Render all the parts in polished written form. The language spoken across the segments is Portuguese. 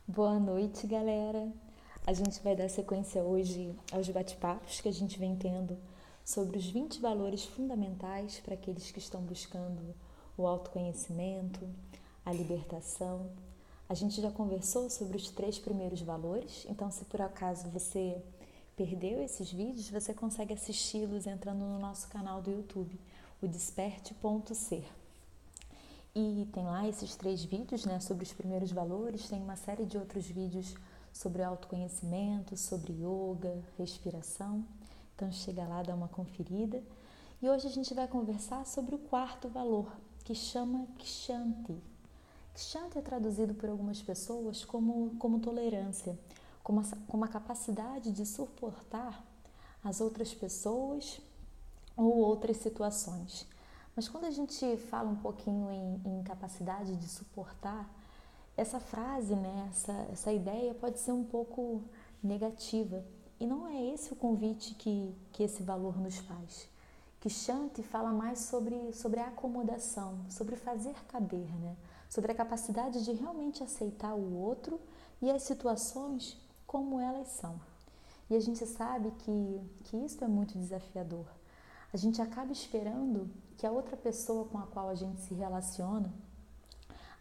Boa noite, galera! A gente vai dar sequência hoje aos bate-papos que a gente vem tendo sobre os 20 valores fundamentais para aqueles que estão buscando o autoconhecimento, a libertação. A gente já conversou sobre os 3 primeiros valores, então se por acaso você perdeu esses vídeos, você consegue assisti-los entrando no nosso canal do YouTube, o Desperte.ser. E tem lá esses 3 vídeos, né, sobre os primeiros valores, tem uma série de outros vídeos sobre autoconhecimento, sobre yoga, respiração. Então chega lá, dá uma conferida. E hoje a gente vai conversar sobre o 4º valor, que chama Kshanti. Kshanti é traduzido por algumas pessoas como tolerância, como a capacidade de suportar as outras pessoas ou outras situações. Mas quando a gente fala um pouquinho em capacidade de suportar, essa frase, né, essa ideia pode ser um pouco negativa. E não é esse o convite que esse valor nos faz. Que Shanti fala mais sobre a acomodação, sobre fazer caber, né? Sobre a capacidade de realmente aceitar o outro e as situações como elas são. E a gente sabe que isso é muito desafiador. A gente acaba esperando que a outra pessoa com a qual a gente se relaciona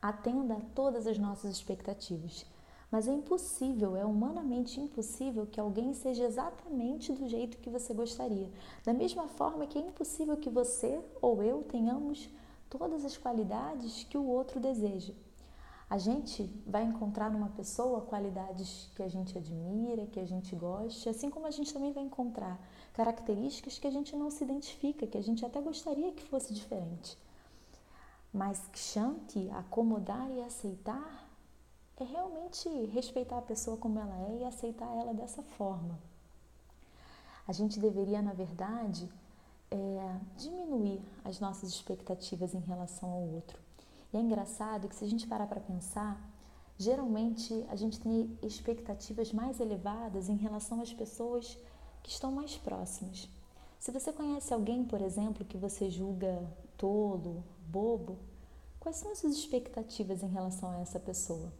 atenda a todas as nossas expectativas. Mas é impossível, é humanamente impossível que alguém seja exatamente do jeito que você gostaria. Da mesma forma que é impossível que você ou eu tenhamos todas as qualidades que o outro deseja. A gente vai encontrar numa pessoa qualidades que a gente admira, que a gente gosta, assim como a gente também vai encontrar características que a gente não se identifica, que a gente até gostaria que fosse diferente. Mas Kshanti, acomodar e aceitar, é realmente respeitar a pessoa como ela é e aceitar ela dessa forma. A gente deveria, na verdade, diminuir as nossas expectativas em relação ao outro. E é engraçado que se a gente parar para pensar, geralmente a gente tem expectativas mais elevadas em relação às pessoas que estão mais próximas. Se você conhece alguém, por exemplo, que você julga tolo, bobo, quais são as suas expectativas em relação a essa pessoa?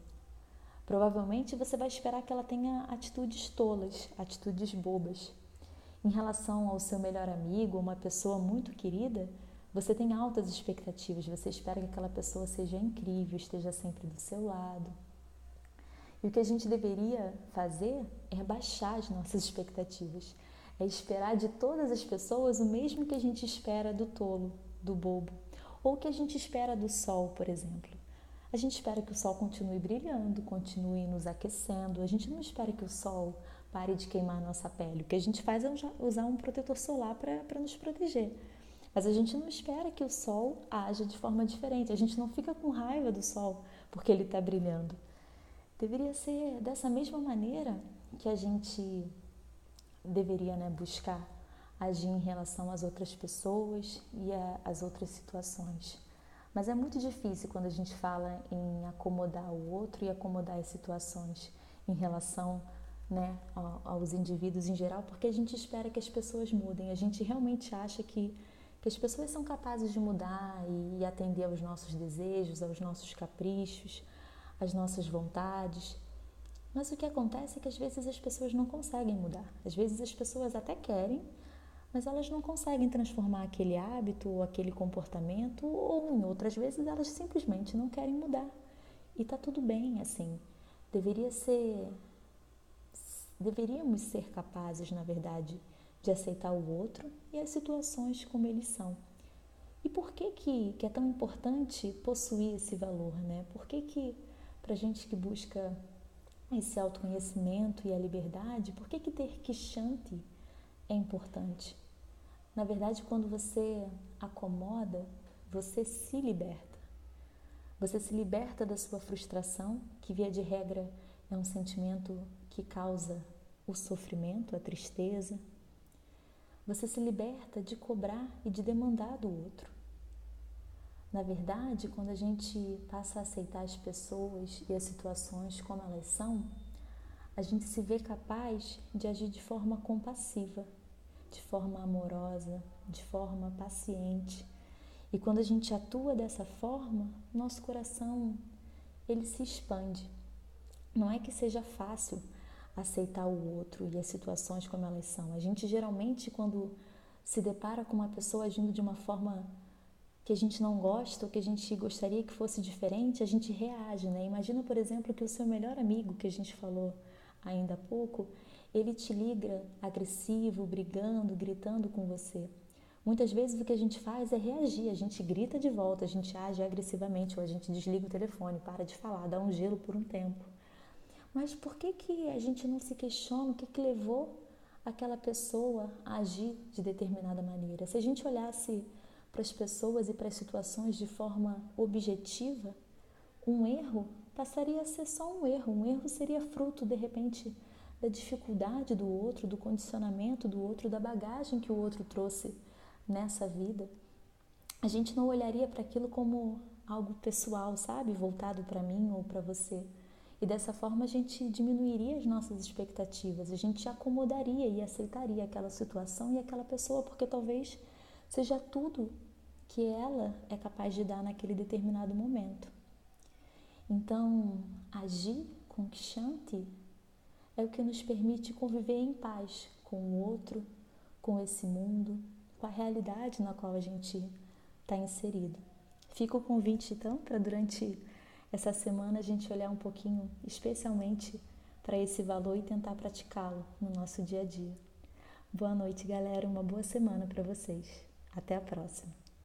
Provavelmente você vai esperar que ela tenha atitudes tolas, atitudes bobas. Em relação ao seu melhor amigo, uma pessoa muito querida, você tem altas expectativas, você espera que aquela pessoa seja incrível, esteja sempre do seu lado. E o que a gente deveria fazer é baixar as nossas expectativas, é esperar de todas as pessoas o mesmo que a gente espera do tolo, do bobo, ou que a gente espera do sol, por exemplo. A gente espera que o sol continue brilhando, continue nos aquecendo. A gente não espera que o sol pare de queimar a nossa pele. O que a gente faz é usar um protetor solar para nos proteger. Mas a gente não espera que o sol haja de forma diferente. A gente não fica com raiva do sol porque ele está brilhando. Deveria ser dessa mesma maneira que a gente deveria, né, buscar agir em relação às outras pessoas e às outras situações. Mas é muito difícil quando a gente fala em acomodar o outro e acomodar as situações em relação, né, aos indivíduos em geral, porque a gente espera que as pessoas mudem. A gente realmente acha que as pessoas são capazes de mudar e atender aos nossos desejos, aos nossos caprichos, às nossas vontades. Mas o que acontece é que às vezes as pessoas não conseguem mudar. Às vezes as pessoas até querem, mas elas não conseguem transformar aquele hábito ou aquele comportamento, ou em outras vezes elas simplesmente não querem mudar. E tá tudo bem, assim. Deveríamos ser capazes, na verdade, de aceitar o outro e as situações como eles são. E por que é tão importante possuir esse valor, né? Por que pra gente que busca esse autoconhecimento e a liberdade, por que ter Kshanti é importante? Na verdade, quando você acomoda, você se liberta. Você se liberta da sua frustração, que via de regra é um sentimento que causa o sofrimento, a tristeza. Você se liberta de cobrar e de demandar do outro. Na verdade, quando a gente passa a aceitar as pessoas e as situações como elas são, a gente se vê capaz de agir de forma compassiva, de forma amorosa, de forma paciente. E quando a gente atua dessa forma, nosso coração, ele se expande. Não é que seja fácil aceitar o outro e as situações como elas são. A gente geralmente, quando se depara com uma pessoa agindo de uma forma que a gente não gosta ou que a gente gostaria que fosse diferente, a gente reage, né? Imagina, por exemplo, que o seu melhor amigo, que a gente falou ainda há pouco, ele te liga agressivo, brigando, gritando com você. Muitas vezes o que a gente faz é reagir, a gente grita de volta, a gente age agressivamente, ou a gente desliga o telefone, para de falar, dá um gelo por um tempo. Mas por que que a gente não se questiona o que que levou aquela pessoa a agir de determinada maneira? Se a gente olhasse para as pessoas e para as situações de forma objetiva, um erro passaria a ser só um erro. Um erro seria fruto, de repente, da dificuldade do outro, do condicionamento do outro, da bagagem que o outro trouxe nessa vida. A gente não olharia para aquilo como algo pessoal, sabe? Voltado para mim ou para você. E dessa forma a gente diminuiria as nossas expectativas, a gente acomodaria e aceitaria aquela situação e aquela pessoa, porque talvez seja tudo que ela é capaz de dar naquele determinado momento. Então, agir com Kshanti é o que nos permite conviver em paz com o outro, com esse mundo, com a realidade na qual a gente está inserido. Fica o convite, então, para durante essa semana a gente olhar um pouquinho, especialmente para esse valor e tentar praticá-lo no nosso dia a dia. Boa noite, galera. Uma boa semana para vocês. Até a próxima.